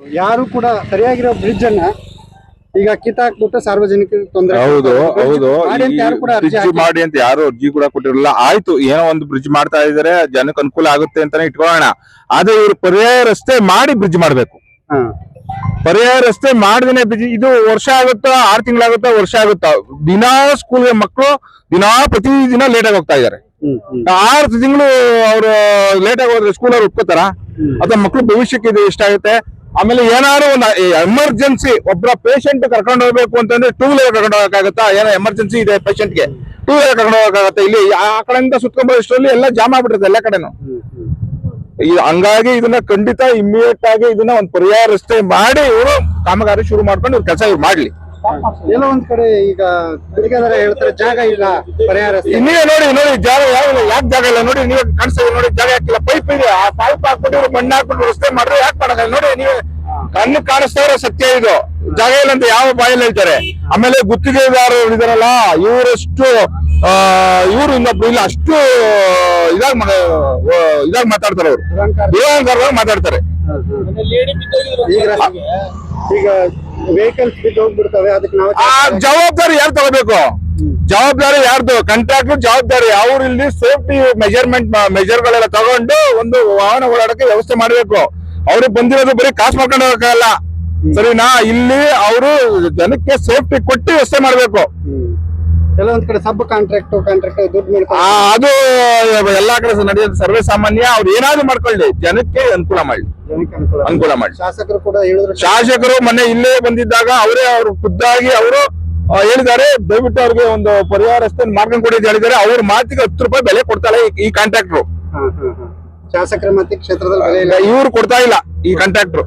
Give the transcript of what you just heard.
ಯಾರು ಕೂಡ ಸರಿಯಾಗಿರೋ ಬ್ರಿಡ್ಜ್ ಅನ್ನ ಈಗ ಕಿತ್ತಾಕ್ಬಿಟ್ಟು ಸಾರ್ವಜನಿಕರಿಗೆ ತೊಂದರೆ ಹೌದು ಹೌದು ಮಾಡಿ ಅಂತ ಯಾರು ಕೂಡ ಅರ್ಜಿ ಬ್ರಿಡ್ಜ್ ಮಾಡಿ ಅಂತ ಯಾರು ಅರ್ಜಿ ಕೂಡ ಕೊಟ್ಟಿರಲಿಲ್ಲ. ಆಯ್ತು, ಏನೋ ಒಂದು ಬ್ರಿಡ್ಜ್ ಮಾಡ್ತಾ ಇದಾರೆ, ಜನಕ್ಕೆ ಅನುಕೂಲ ಆಗುತ್ತೆ ಅಂತಾನೆ ಇಟ್ಕೊಳ್ಳೋಣ. ಆದ್ರೆ ಇವ್ರು ಪರ್ಯಾಯ ರಸ್ತೆ ಮಾಡಿ ಬ್ರಿಡ್ಜ್ ಮಾಡ್ಬೇಕು. ಪರ್ಯಾಯ ರಸ್ತೆ ಮಾಡಿದ್ರೆ ಬ್ರಿಡ್ಜ್ ಇದು ವರ್ಷ ಆಗುತ್ತಾ, 6 ತಿಂಗಳಾಗುತ್ತಾ, ವರ್ಷ ಆಗುತ್ತಾ, ದಿನಾ ಸ್ಕೂಲ್ಗೆ ಮಕ್ಕಳು ಪ್ರತಿದಿನ ಲೇಟ್ ಆಗಿ ಹೋಗ್ತಾ ಇದಾರೆ. 6 ತಿಂಗಳು ಅವ್ರು ಲೇಟ್ ಆಗಿ ಹೋದ್ರೆ ಸ್ಕೂಲ್ ಅವ್ರು ಒಪ್ಕೋತಾರ? ಅಥವಾ ಮಕ್ಳು ಭವಿಷ್ಯಕ್ಕೆ ಇದು ಎಷ್ಟಾಗುತ್ತೆ? ಆಮೇಲೆ ಏನಾದ್ರು ಒಂದು ಎಮರ್ಜೆನ್ಸಿ ಒಬ್ಬರ ಪೇಷಂಟ್ ಕರ್ಕೊಂಡು ಹೋಗ್ಬೇಕು ಅಂತಂದ್ರೆ 2 ವೀಲರ್ ಕರ್ಕೊಂಡು ಹೋಗಕ್ಕಾಗತ್ತಾ? ಏನೋ ಎಮರ್ಜೆನ್ಸಿ ಇದೆ ಪೇಷಂಟ್ಗೆ, 2 ವೀಲರ್ ಕರ್ಕೊಂಡು ಹೋಗಕ್ಕಾಗತ್ತೆ? ಇಲ್ಲಿ ಆ ಕಡೆಯಿಂದ ಸುತ್ಕೊಂಡ್ಬರೋಷ್ಟರಲ್ಲಿ ಎಲ್ಲ ಜಾಮ್ ಆಗ್ಬಿಟ್ಟಿರುತ್ತೆ ಎಲ್ಲ ಕಡೆನು. ಹಂಗಾಗಿ ಇದನ್ನ ಖಂಡಿತ ಇಮಿಡಿಯೇಟ್ ಆಗಿ ಇದನ್ನ ಒಂದು ಪರ್ಯಾಯ ರಸ್ತೆ ಮಾಡಿ ಇವರು ಕಾಮಗಾರಿ ಶುರು ಮಾಡ್ಕೊಂಡು ಇವ್ರ ಕೆಲಸ ಇವ್ರು ಮಾಡ್ಲಿ. ಎಲ್ಲೋ ಒಂದ್ ಕಡೆ ಈಗ ಗುತ್ತಿಗೆದಾರ ಹೇಳ್ತಾರೆ ಜಾಗ ಇಲ್ಲ ಪರ್ಯಾಯ ರಸ್ತೆ. ನೀವೇ ನೋಡಿ ಜಾಗ ಯಾವ್ದು, ಯಾಕೆ ಜಾಗ ಇಲ್ಲ ನೋಡಿ, ನೀವೇ ಕಾಣಿಸ್ತಾ ನೋಡಿ ಜಾಗ ಹಾಕಿಲ್ಲ. ಪೈಪ್ ಇದೆ, ಆ ಪೈಪ್ ಹಾಕ್ಬಿಟ್ಟು ಮಣ್ಣು ಹಾಕ್ಬಿಟ್ಟು ರಸ್ತೆ ಮಾಡಿದ್ರೆ ಯಾಕೆ ಮಾಡಲ್ಲ ನೋಡಿ? ನೀವೇ ಕಣ್ಣು ಕಾಣಿಸ್ತಾ ಇರೋ ಸತ್ಯ ಇದು. ಜಾಗ ಇಲ್ಲ ಅಂತ ಯಾವ ಬಾಯಲ್ಲಿ ಹೇಳ್ತಾರೆ? ಆಮೇಲೆ ಗುತ್ತಿಗೆದಾರರು ಇದಾರಲ್ಲ, ಇವರಷ್ಟು ಇವರು ಇನ್ನೊಬ್ರು ಇಲ್ಲ, ಅಷ್ಟು ಇದಾಗಿ ಮಾತಾಡ್ತಾರೆ ಅವರು, ದುರಹಂಕಾರವಾಗಿ ಮಾತಾಡ್ತಾರೆ. ಈಗ ವೆಹಿಕಲ್ಸ್ ಬಿದ್ದು ಹೋಗ್ಬಿಡ್ತವೆ, ಅದಕ್ಕೆ ನಾವು ಜವಾಬ್ದಾರಿ ಯಾರು ತಗೋಬೇಕು? ಜವಾಬ್ದಾರಿ ಯಾರ್ದು? ಕಾಂಟ್ರಾಕ್ಟರ್ ಜವಾಬ್ದಾರಿ. ಅವ್ರು ಇಲ್ಲಿ ಸೇಫ್ಟಿ ಮೆಜರ್ಗಳೆಲ್ಲ ತಗೊಂಡು ಒಂದು ವಾಹನ ಓಡಾಡಕ್ಕೆ ವ್ಯವಸ್ಥೆ ಮಾಡ್ಬೇಕು. ಅವ್ರಿಗೆ ಬಂದಿರೋದು ಬರೀ ಕಾಸು ಮಾಡ್ಕೊಂಡು ಹೋಗಕ್ಕಾಗಲ್ಲ, ಸರಿನಾ? ಇಲ್ಲಿ ಅವರು ಜನಕ್ಕೆ ಸೇಫ್ಟಿ ಕೊಟ್ಟು ವ್ಯವಸ್ಥೆ ಮಾಡ್ಬೇಕು. ಕೆಲವೊಂದ್ ಕಡೆ ಸಬ್ ಕಾಂಟ್ರಾಕ್ಟ್ ದುಡ್ಡು ಮಾಡ್ಕೊಂಡು ಅದು ಎಲ್ಲಾ ಕಡೆ ನಡೆಯೋದು ಸರ್ವೇ ಸಾಮಾನ್ಯ. ಅವ್ರು ಏನಾದ್ರು ಮಾಡ್ಕೊಳ್ಳಿ, ಜನಕ್ಕೆ ಅನುಕೂಲ ಮಾಡಿ. ಶಾಸಕರು ಕೂಡ ಹೇಳಿದ್ರು. ಶಾಸಕರು ಮೊನ್ನೆ ಇಲ್ಲೇ ಬಂದಿದ್ದಾಗ ಅವ್ರು ಖುದ್ದಾಗಿ ಅವರು ಹೇಳಿದ್ದಾರೆ, ದಯವಿಟ್ಟು ಅವ್ರಿಗೆ ಒಂದು ಪರ್ಯಾಯ ರಸ್ತೆ ಮಾಡ್ಕೊಂಡು ಕೊಡಿ ಅಂತ ಹೇಳಿದ್ದಾರೆ. ಅವ್ರ ಮಾತಿಗೆ 10 ರೂಪಾಯಿ ಬೆಲೆ ಕೊಡ್ತಾಳೆ ಈ ಕಾಂಟ್ರಾಕ್ಟ್ರು. ಶಾಸಕರ ಮಾತಿಗೆ ಕ್ಷೇತ್ರದಲ್ಲಿ ಇವ್ರು ಕೊಡ್ತಾ ಇಲ್ಲ ಈ ಕಾಂಟ್ರಾಕ್ಟ್ರು.